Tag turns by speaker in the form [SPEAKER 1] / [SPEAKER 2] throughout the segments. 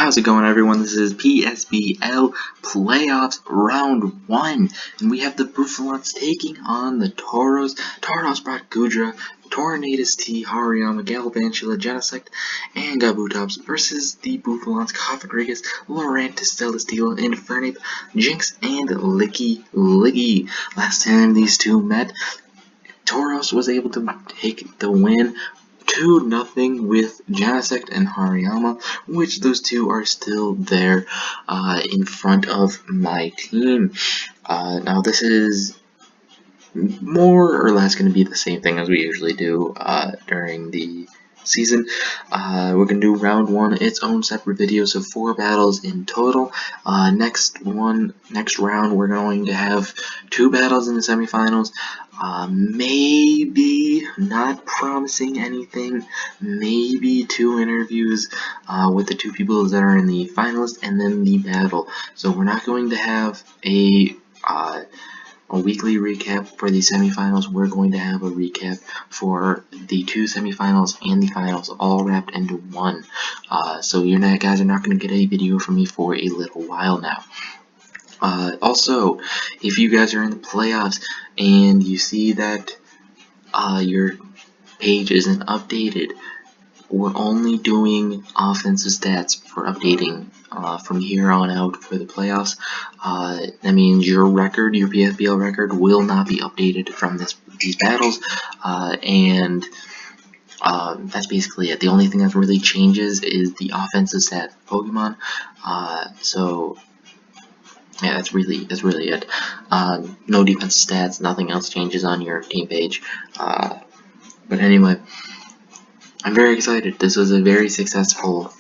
[SPEAKER 1] How's it going, everyone? This is PSBL Playoffs Round 1, and we have the Buffalons taking on the Toros. Toros brought Gudra, Tornadus T, Hariyama, Galvantula, Genesect, and Gabutops versus the Buffalons, Cofagrigus, Lurantis, Celesteela, Infernape, Jinx, and Licky Liggy. Last time these two met, Toros was able to take the win 2-0 with Genesect and Hariyama, which those two are still there in front of my team. Now this is more or less going to be the same thing as we usually do during the season. We're going to do round 1, its own separate video, so 4 battles in total. Next round we're going to have 2 battles in the semifinals. Maybe, not promising anything, maybe 2 interviews with the 2 people that are in the finalists, and then the battle. So we're not going to have a weekly recap for the semifinals. We're going to have a recap for the 2 semifinals and the finals, all wrapped into one. So you guys are not going to get a video from me for a little while now. Also, if you guys are in the playoffs and you see that your page isn't updated, we're only doing offensive stats for updating from here on out for the playoffs. That means your record, your PSBL record, will not be updated from these battles, and that's basically it. The only thing that really changes is the offensive stat Pokemon. So yeah, that's really it. No defensive stats, nothing else changes on your team page. But anyway, I'm very excited. This was a very successful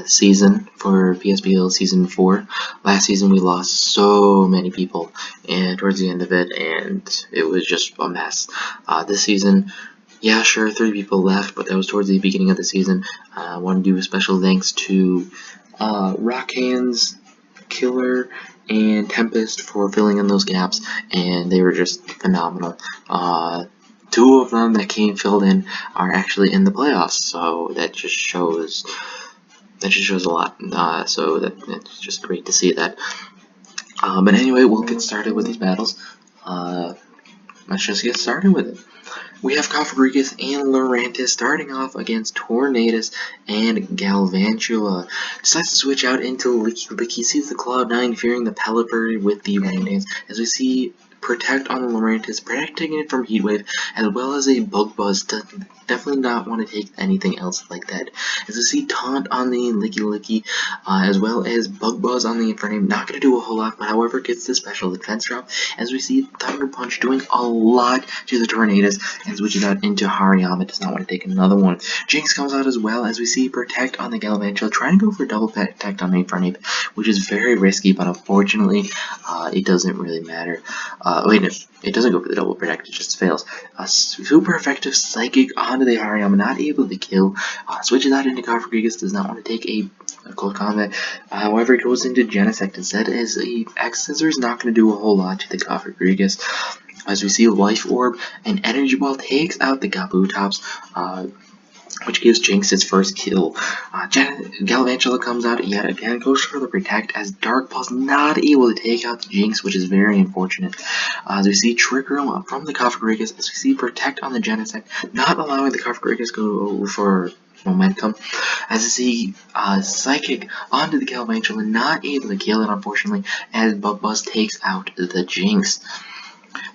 [SPEAKER 1] season for PSBL Season 4. Last season we lost so many people and towards the end of it, and it was just a mess. This season, yeah, sure, 3 people left, but that was towards the beginning of the season. I want to do a special thanks to Rock Hands, Killer, and Tempest for filling in those gaps, and they were just phenomenal. 2 of them that filled in are actually in the playoffs, so that just shows a lot. So it's just great to see that. But anyway, we'll get started with these battles. Let's just get started with it. We have Cofagrigus and Lurantis starting off against Tornadus and Galvantula. Decides to switch out into Licky Licky, sees the Cloud9, fearing the Pelipper with the Rain Dance, as we see Protect on the Lurantis, protecting it from Heatwave, as well as a Bug Buzz. Definitely not want to take anything else like that. As we see Taunt on the Licky Licky, as well as Bug Buzz on the Infernape. Not going to do a whole lot, but however gets the special defense drop. As we see Thunder Punch doing a lot to the Tornadus, and switches out into Hariyama. Does not want to take another one. Jinx comes out as well, as we see Protect on the Galvantula, trying to go for double Protect on the Infernape, which is very risky, but unfortunately, it doesn't really matter. Wait, no, it doesn't go for the double protect, it just fails. Super effective Psychic onto the Hariyama, not able to kill. Switches out into Cofagrigus, does not want to take a close combat. However, it goes into Genesect instead, as a X Scissor is not going to do a whole lot to the Cofagrigus. As we see Life Orb and Energy Ball takes out the Gabutops, which gives Jinx its first kill. Galvantula comes out yet again, goes for the Protect, as Dark Pulse not able to take out the Jinx, which is very unfortunate. As we see Trick Room from the Cofagrigus, as we see Protect on the Genesect, not allowing the Cofagrigus go for momentum. As we see Psychic onto the Galvantula, not able to kill it, unfortunately, as Bug Buzz takes out the Jinx.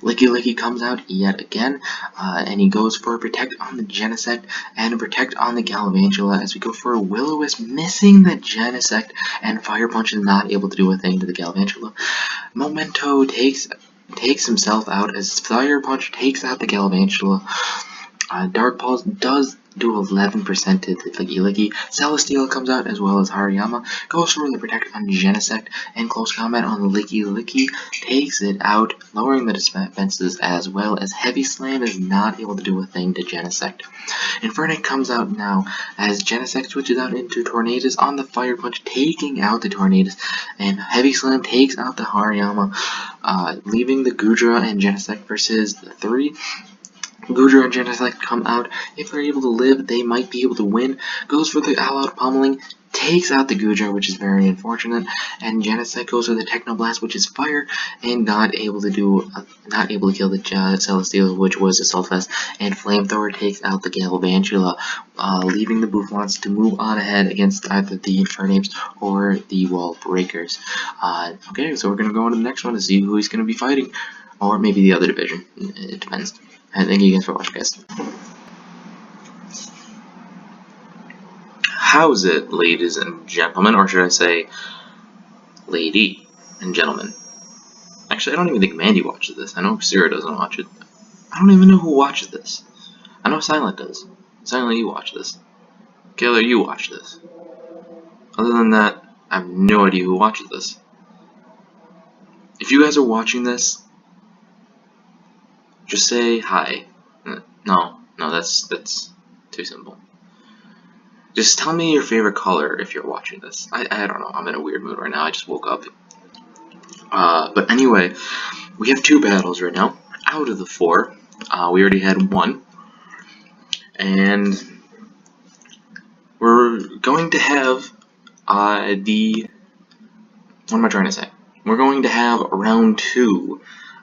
[SPEAKER 1] Licky Licky comes out yet again, and he goes for a Protect on the Genesect and a Protect on the Galvantula, as we go for a Will-O-Wisp, missing the Genesect, and Fire Punch is not able to do a thing to the Galvantula. Memento takes himself out, as Fire Punch takes out the Galvantula. Dark Pulse does do 11% to the Licky Licky. Celesteela comes out as well as Hariyama, goes for the Protect on Genesect, and close combat on Licky Licky, takes it out, lowering the defenses, as well as Heavy Slam is not able to do a thing to Genesect. Infernape comes out now, as Genesect switches out into Tornadus on the Fire Punch, taking out the Tornadus, and Heavy Slam takes out the Hariyama, leaving the Gudra and Genesect versus the 3. Gudra and Genesect come out. If they're able to live, they might be able to win. Goes for the all-out pummeling, takes out the Gujar, which is very unfortunate, and Genocide goes for the Technoblast, which is fire, and not able to kill the Celestial, which was Assault Vest, and Flamethrower takes out the Galvantula, leaving the Bouffalants to move on ahead against either the Infernape or the Wall Breakers. Okay, so we're gonna go on to the next one to see who he's gonna be fighting, or maybe the other division. It depends. And thank you guys for watching, guys. How's it, ladies and gentlemen, or should I say, lady and gentlemen? Actually, I don't even think Mandy watches this. I know Sarah doesn't watch it. I don't even know who watches this. I know Silent does. Silent, you watch this. Kayla, you watch this. Other than that, I have no idea who watches this. If you guys are watching this, just say hi. No, that's too simple. Just tell me your favorite color if you're watching this. I don't know. I'm in a weird mood right now. I just woke up. But anyway, we have 2 battles right now. Out of the 4, we already had 1. And we're going to have what am I trying to say? We're going to have round 2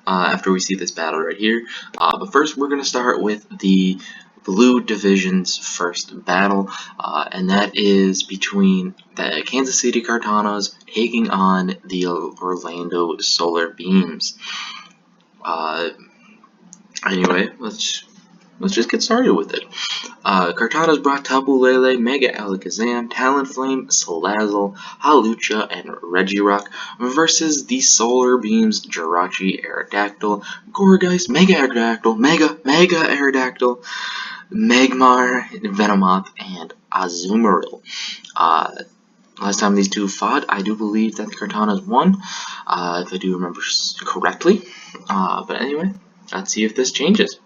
[SPEAKER 1] after we see this battle right here. But first, we're going to start with the Blue Division's first battle, and that is between the Kansas City Kartanas taking on the Orlando Solar Beams. Anyway, let's just get started with it. Kartana's brought Tapu Lele, Mega Alakazam, Talonflame, Salazzle, Hawlucha, and Regirock versus the Solar Beams Jirachi, Aerodactyl, Gourgeist, Mega Aerodactyl, Mega Aerodactyl, Magmar, Venomoth, and Azumarill. Last time these 2 fought, I do believe that the Kartanas won, if I do remember correctly. But anyway, let's see if this changes.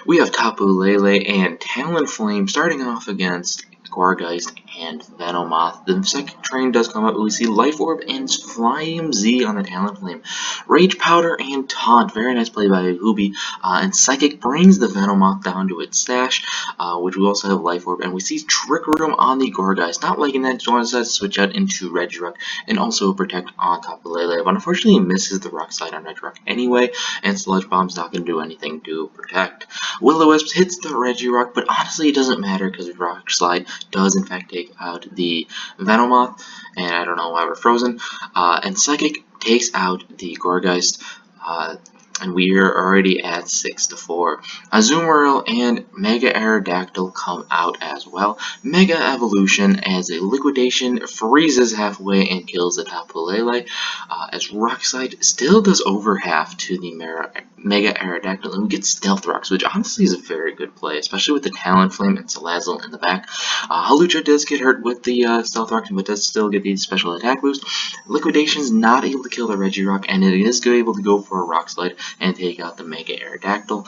[SPEAKER 1] We have Tapu Lele and Talonflame starting off against Gourgeist and Venomoth. The second train does come up. We see Life Orb and Flying Z on the Talonflame. Rage Powder and Taunt. Very nice play by Hoobi. And Psychic brings the Venomoth down to its stash, which we also have Life Orb. And we see Trick Room on the Gourgeist. Not liking that, so wants to switch out into Regirock and also Protect on Tapu Lele. But unfortunately, he misses the Rock Slide on Regirock anyway, and Sludge Bomb's not going to do anything to protect. Will-O-Wisp hits the Regirock, but honestly, it doesn't matter because Rock Slide does in fact take out the Venomoth, and I don't know why we're frozen. And Psychic takes out the Gourgeist, and we are already at 6-4. Azumarill and Mega Aerodactyl come out as well. Mega Evolution as a Liquidation freezes halfway and kills the Tapu Lele, as Rock Slide still does over half to the Mega Aerodactyl, and we get Stealth Rocks, which honestly is a very good play, especially with the Talonflame and Salazzle in the back. Hawlucha does get hurt with the Stealth Rocks, but does still get the special attack boost. Liquidation's not able to kill the Regirock, and it is able to go for a Rock Slide and take out the Mega Aerodactyl,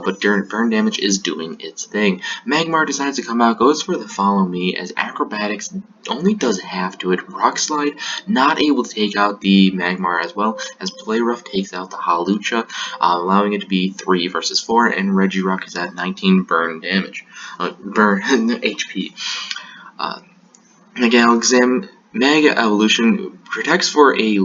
[SPEAKER 1] but burn damage is doing its thing. Magmar decides to come out, goes for the Follow Me, as Acrobatics only does half to it. Rock Slide not able to take out the Magmar as well, as Play Rough takes out the Hawlucha, allowing it to be 3 versus 4, and Regirock is at 19 burn damage. Burn HP. Mega Evolution protects for a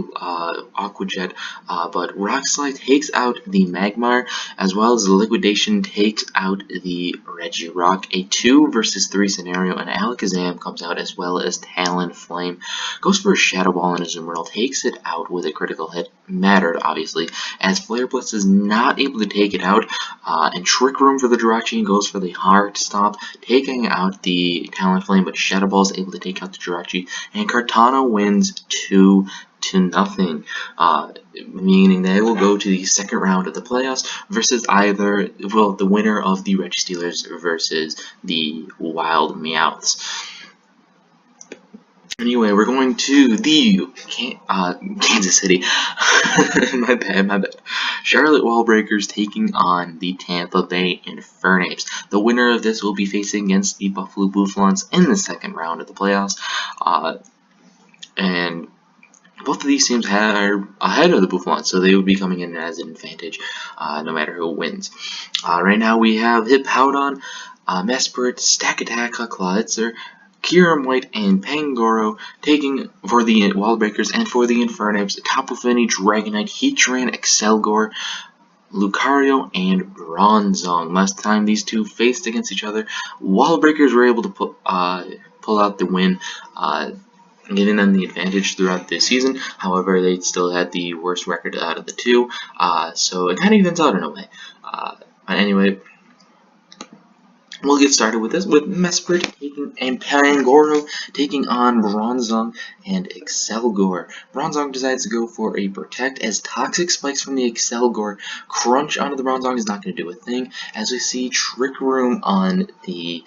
[SPEAKER 1] Aqua Jet, but Rock Slide takes out the Magmar, as well as the Liquidation takes out the Regirock. A 2 versus 3 scenario, and Alakazam comes out as well as Talonflame. Goes for a Shadow Ball and Azumarill, takes it out with a critical hit. Mattered, obviously, as Flare Blitz is not able to take it out, and Trick Room for the Jirachi goes for the Hard Stomp, taking out the Talonflame, but Shadow Ball is able to take out the Jirachi, and Kartana wins 2-0, meaning they will go to the second round of the playoffs versus either, well, the winner of the Registeelers versus the Wild Meowths. Anyway, we're going to the Kansas City. my bad. Charlotte Wallbreakers taking on the Tampa Bay Infernapes. The winner of this will be facing against the Buffalo Bouffalants in the second round of the playoffs. And both of these teams are ahead of the Bouffalants, so they would be coming in as an advantage no matter who wins. Right now we have Hippowdon Mesprit, Stack Attack, Clawitzer, Kiram White, and Pangoro, taking for the Wall Breakers and for the Infernaps, Tapu Fini, Dragonite, Heatran, Excelgor, Lucario, and Bronzong. Last time these two faced against each other, Wall Breakers were able to pull out the win, giving them the advantage throughout the season. However, they still had the worst record out of the two, so it kind of evens out in a way. But anyway, we'll get started with this, with Mesprit and Pangoro taking on Bronzong and Excelgor. Bronzong decides to go for a Protect, as Toxic Spikes from the Excelgor crunch onto the Bronzong is not going to do a thing, as we see Trick Room on the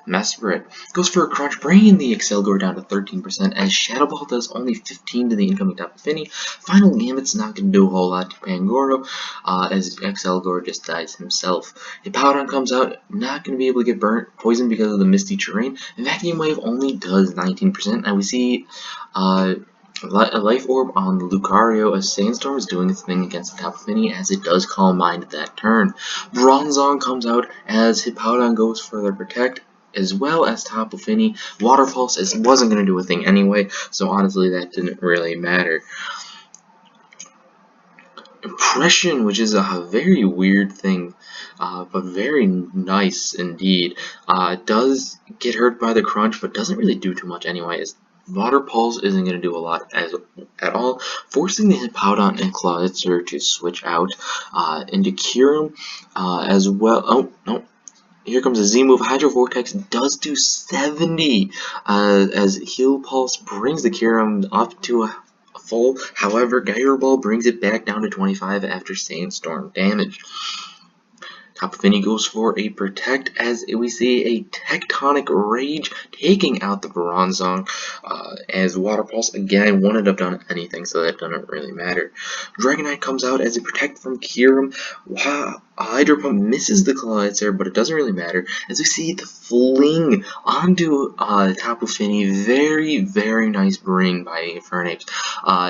[SPEAKER 1] Mesprit. Goes for a Crunch, bringing the Excelgor down to 13%, as Shadow Ball does only 15 to the incoming Tapu Fini. Final Gambit's not going to do a whole lot to Pangoro, as Excelgor just dies himself. Hippowdon comes out, not going to be able to get poisoned because of the misty terrain. Vacuum Wave only does 19%, and we see a Life Orb on the Lucario, as Sandstorm is doing its thing against the Tapu Fini, as it does Calm Mind that turn. Bronzong comes out as Hippowdon goes for the Protect, as well as Tapu Fini. Water Pulse wasn't going to do a thing anyway, so honestly that didn't really matter. Impression, which is a very weird thing, but very nice indeed, does get hurt by the Crunch, but doesn't really do too much anyway, as Water Pulse isn't going to do a lot at all, forcing the Hippowdon and Clawitzer to switch out into Kiram as well. Oh, no. Here comes a Z move. Hydro Vortex does do 70 as Heal Pulse brings the Kiram up to a full. However, Gyro Ball brings it back down to 25 after Sandstorm damage. Tapu Fini goes for a Protect, as we see a Tectonic Rage taking out the Bronzong, as Water Pulse again wouldn't have done anything, so that doesn't really matter. Dragonite comes out as a Protect from Kiram. Wow, Hydro Pump misses the Clawitzer, but it doesn't really matter, as we see the Fling onto Tapu Fini. Very, very nice bring by Infernape,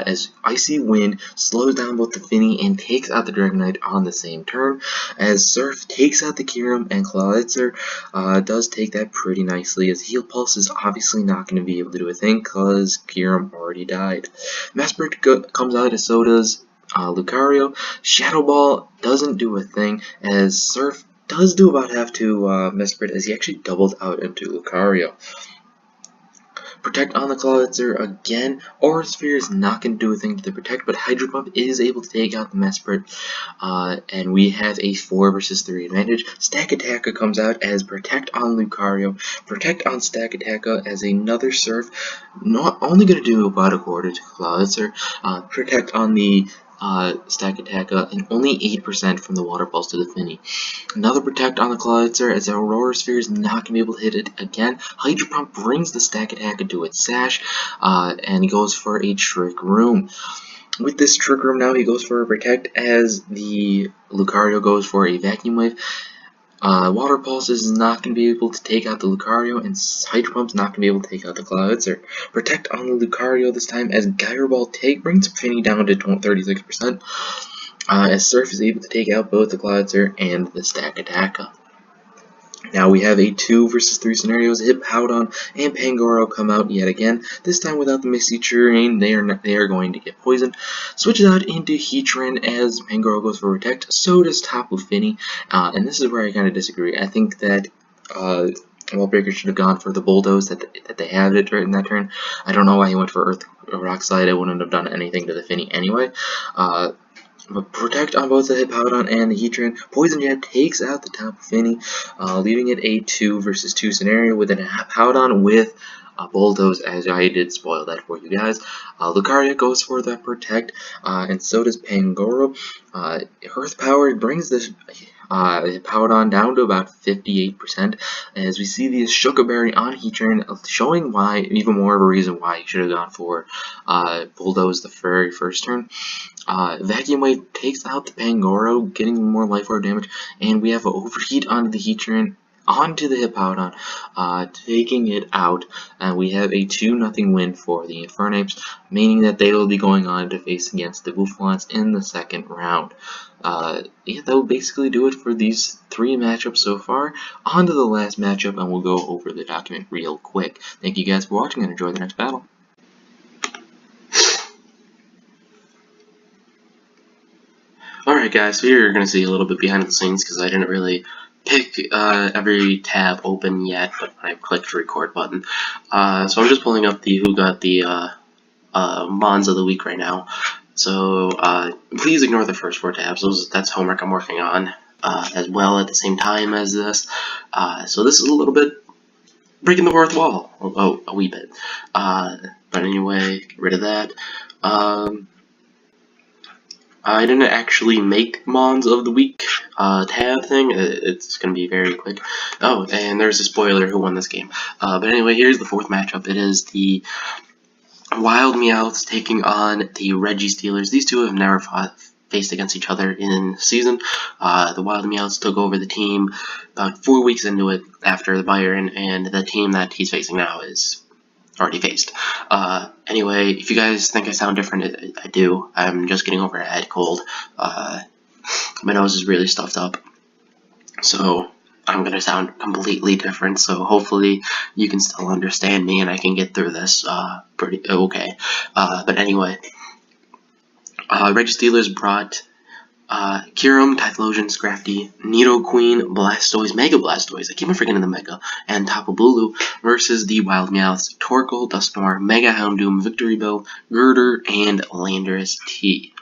[SPEAKER 1] as Icy Wind slows down both the Fini and takes out the Dragonite on the same turn, as Surf takes out the Kiram, and Clawitzer does take that pretty nicely, as Heal Pulse is obviously not going to be able to do a thing because Kiram already died. Mesprit comes out, as so does Lucario. Shadow Ball doesn't do a thing, as Surf does do about half to Mesprit, as he actually doubled out into Lucario. Protect on the Clawitzer again. Aura Sphere is not going to do a thing to the Protect, but Hydro Pump is able to take out the Mesprit, and we have a 4 versus 3 advantage. Stack Attacker comes out as Protect on Lucario, Protect on Stack Attacker as another Surf, not only going to do about a quarter to Clawitzer, Protect on the Stack Attacker, and only 8% from the Water Pulse to the Fini. Another Protect on the Clawitzer, as Aurora Sphere is not going to be able to hit it again. Hydro Pump brings the Stack Attacker to its sash, and he goes for a Trick Room. With this Trick Room now, he goes for a Protect, as the Lucario goes for a Vacuum Wave. Water Pulse is not going to be able to take out the Lucario, and Hydro Pump's not going to be able to take out the Clawitzer. Protect on the Lucario this time, as Gyro Ball brings Fini down to 36%, as Surf is able to take out both the Clawitzer and the Stack Attacker. Now we have a 2 versus 3 scenarios. Hippowdon and Pangoro come out yet again. This time without the Misty Terrain, they are going to get poisoned. Switches out into Heatran as Pangoro goes for Protect. So does Tapu Fini, and this is where I kind of disagree. I think that Wall Breaker should have gone for the Bulldoze that they had it in that turn. I don't know why he went for Earth Rock Slide. It wouldn't have done anything to the Fini anyway. But Protect on both the Hippowdon and the Heatran. Poison Jab takes out the Tapu Fini, leaving it a 2 versus 2 scenario with a Hippowdon with a Bulldoze, as I did spoil that for you guys. Lucario goes for the Protect, and so does Pangoro. Earth Power brings this Hippowdon down to about 58%, as we see the Shuckleberry on Heatran, showing why, even more of a reason why he should have gone for Bulldoze the very first turn. Vacuum Wave takes out the Pangoro, getting more Life Orb damage, and we have an Overheat onto the Heatran, on to the Hippowdon, taking it out, and we have a 2-0 win for the Infernapes, meaning that they will be going on to face against the Bouffalons in the second round. Yeah, that will basically do it for these 3 matchups so far. On to the last matchup, and we'll go over the document real quick. Thank you guys for watching, and enjoy the next battle. Alright guys, so you're going to see a little bit behind the scenes because I didn't really pick every tab open yet, but I clicked the record button. So I'm just pulling up the who got the Mons of the week right now. So please ignore the first 4 tabs. That's homework I'm working on as well at the same time as this. So this is a little bit breaking the fourth wall. Oh, a wee bit. But anyway, get rid of that. I didn't actually make Mons of the Week tab thing. It's going to be very quick. Oh, and there's a spoiler who won this game. But anyway, here's the 4th matchup. It is the Wild Meowths taking on the Reggie Steelers. These two have never faced against each other in season. The Wild Meowths took over the team about 4 weeks into it after the Byron, and the team that he's facing now is already faced. Anyway, if you guys think I sound different, I do. I'm just getting over a head cold. My nose is really stuffed up, so I'm gonna sound completely different. So hopefully you can still understand me and I can get through this pretty okay. But anyway, Reggie Steelers brought Kyurem, Typhlosion, Scrafty, Nidoqueen, Blastoise, Mega Blastoise, I keep on forgetting the Mega, and Tapu Bulu versus the Wild Meowths, Torkoal, Dusknoir, Mega Houndoom, Victreebel, Girder, and Landorus T.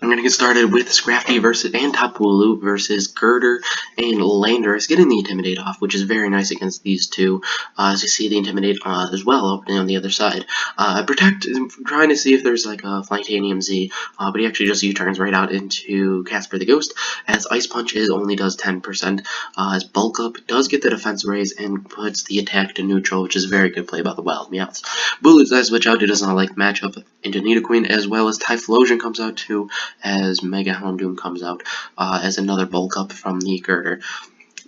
[SPEAKER 1] I'm going to get started with Scrafty and Tapu Bulu versus Girder and Landorus, getting the Intimidate off, which is very nice against these two. As you see the Intimidate as well opening on the other side. Protect, trying to see if there's like a Flytanium Z, but he actually just U-turns right out into Casper the Ghost, as Ice Punch only does 10%. As Bulk Up does get the defense raise and puts the attack to neutral, which is a very good play by the Wild Meowths. Bulu does switch out, he does not like matchup into Nidoqueen, as well as Typhlosion comes out too, as Mega Houndoom comes out as another bulk up from the Girder.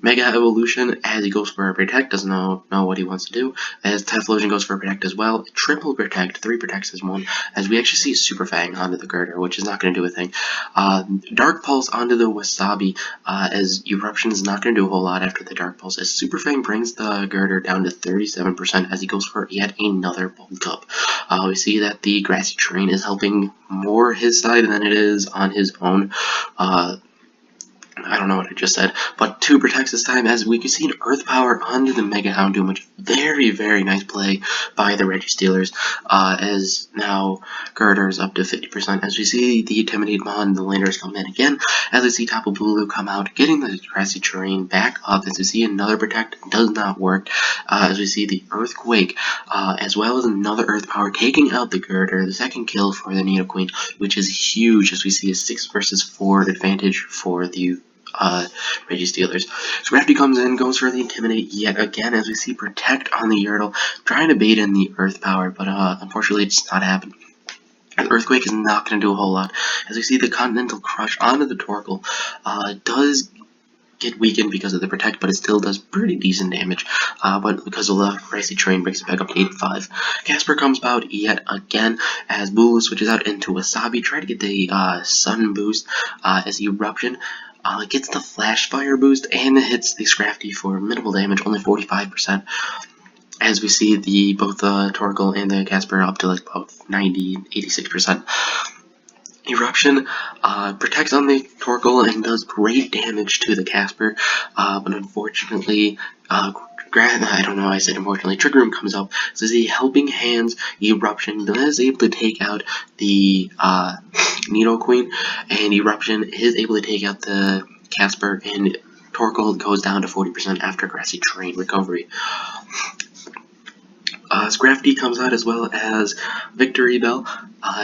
[SPEAKER 1] Mega Evolution, as he goes for a Protect, doesn't know what he wants to do, as Typhlosion goes for a Protect as well. Triple Protect, 3 Protects as 1, as we actually see Super Fang onto the Girder, which is not going to do a thing. Dark Pulse onto the Wasabi, as Eruption is not going to do a whole lot after the Dark Pulse, as Super Fang brings the Girder down to 37% as he goes for yet another bulk up. We see that the Grassy Terrain is helping more his side than it is on his own. I don't know what I just said, but 2 protects this time, as we can see an Earth Power onto the Mega Houndoom, which is very, very nice play by the Reggie Steelers, as now Girder's up to 50%, as we see the Intimidate Mon, the Landers come in again, as we see Tapu Bulu come out, getting the Grassy Terrain back up, as we see another Protect does not work, as we see the Earthquake, as well as another Earth Power taking out the Girder, the second kill for the Nidoqueen, which is huge, as we see a 6 versus 4 advantage for the Reggie Steelers. Scrafty comes in, goes for the Intimidate yet again, as we see Protect on the Yertle, trying to bait in the Earth Power, but unfortunately it's not happening. The Earthquake is not going to do a whole lot, as we see the Continental Crush onto the Torkoal, does get weakened because of the Protect, but it still does pretty decent damage, but because of the Grassy Terrain brings it back up to 85. Casper comes out yet again, as Bulu switches out into Wasabi, try to get the Sun boost, as Eruption gets the Flash Fire boost, and it hits the Scrafty for minimal damage, only 45%, as we see both the Torkoal and the Casper up to like about 86%. Eruption protects on the Torkoal and does great damage to the Casper, but unfortunately, I don't know why I said unfortunately, Trick Room comes up, so the Helping Hands Eruption is able to take out the Nidoqueen, and Eruption is able to take out the Casper, and Torkoal goes down to 40% after Grassy Terrain recovery. Scrafty comes out as well as Victory Bell.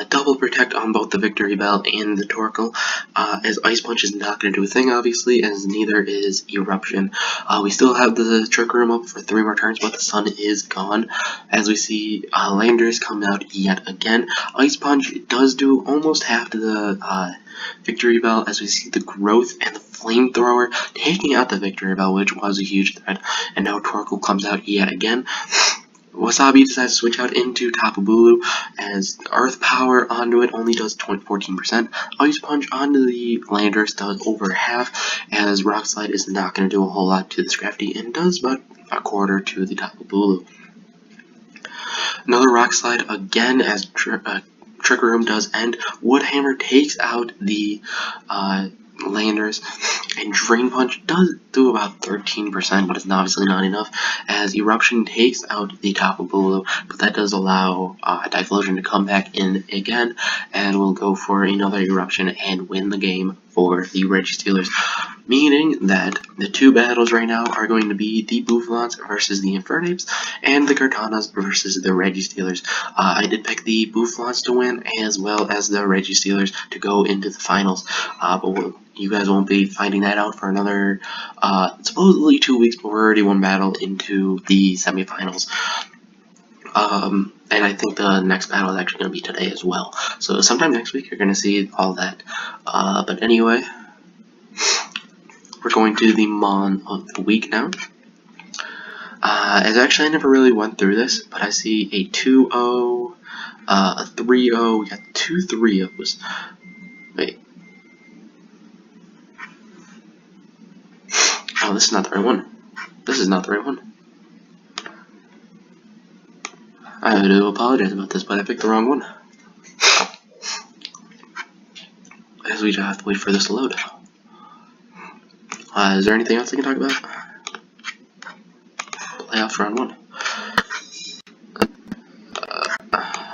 [SPEAKER 1] Double protect on both the Victory Bell and the Torkoal, as Ice Punch is not going to do a thing, obviously, as neither is Eruption. We still have the Trick Room up for 3 more turns, but the sun is gone. As we see, Landers come out yet again. Ice Punch does do almost half to the Victory Bell, as we see the Growth and the Flamethrower taking out the Victory Bell, which was a huge threat. And now Torkoal comes out yet again. Wasabi decides to switch out into Tapu Bulu, as Earth Power onto it only does 14%. Ice Punch onto the Landers does over half, as Rock Slide is not going to do a whole lot to the Scrafty and does about a quarter to the Tapu Bulu. Another Rock Slide again, as Trick Room does end. Woodhammer takes out the Landers, and Drain Punch does do about 13%, but it's obviously not enough, as Eruption takes out the Tapu Bulu, but that does allow Typhlosion to come back in again, and we'll go for another Eruption and win the game for the Registealers, meaning that the 2 battles right now are going to be the Bouffalants versus the Infernapes, and the Kartanas versus the Registealers. I did pick the Bouffalants to win, as well as the Registealers to go into the finals, but you guys won't be finding that out for another, supposedly 2 weeks, but we're already 1 battle into the semifinals. And I think the next battle is actually going to be today as well. So sometime next week you're going to see all that. But anyway, we're going to the Mon of the week now. As actually I never really went through this, but I see a 2-0, a 3-0, we got 2 3-0s. Wait. Oh, this is not the right one. This is not the right one. I do apologize about this, but I picked the wrong one. As we just have to wait for this to load. Is there anything else I can talk about? Playoffs round 1.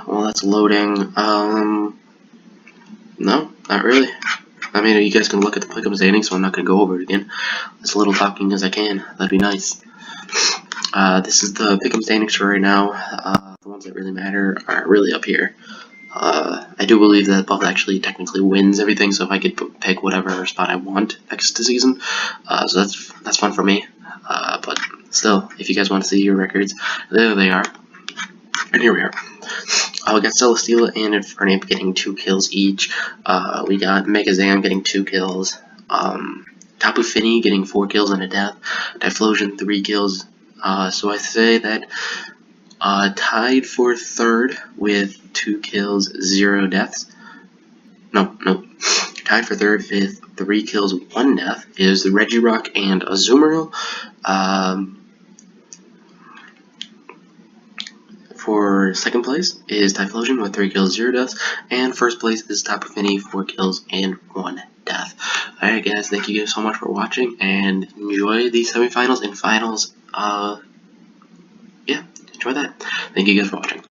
[SPEAKER 1] Well, that's loading. No, not really. I mean, you guys can look at the pick'em standings, so I'm not going to go over it again. As little talking as I can. That'd be nice. This is the pick'em standings for right now. The ones that really matter are really up here. I do believe that Buff actually technically wins everything, so if I could pick whatever spot I want next season, so that's fun for me. But still, if you guys want to see your records, there they are. And here we are. We got Celesteela and Infernape getting 2 kills each. We got Megazam getting 2 kills. Tapu Fini getting 4 kills and a death. Typhlosion 3 kills. So I say that tied for 3rd with 2 kills, 0 deaths. No. Tied for 3rd with 3 kills, 1 death is the Regirock and Azumarill. For 2nd place is Typhlosion with 3 kills, 0 deaths, and 1st place is Tapu Fini, 4 kills and 1 death. Alright guys, thank you guys so much for watching, and enjoy the semifinals and finals. Yeah, enjoy that. Thank you guys for watching.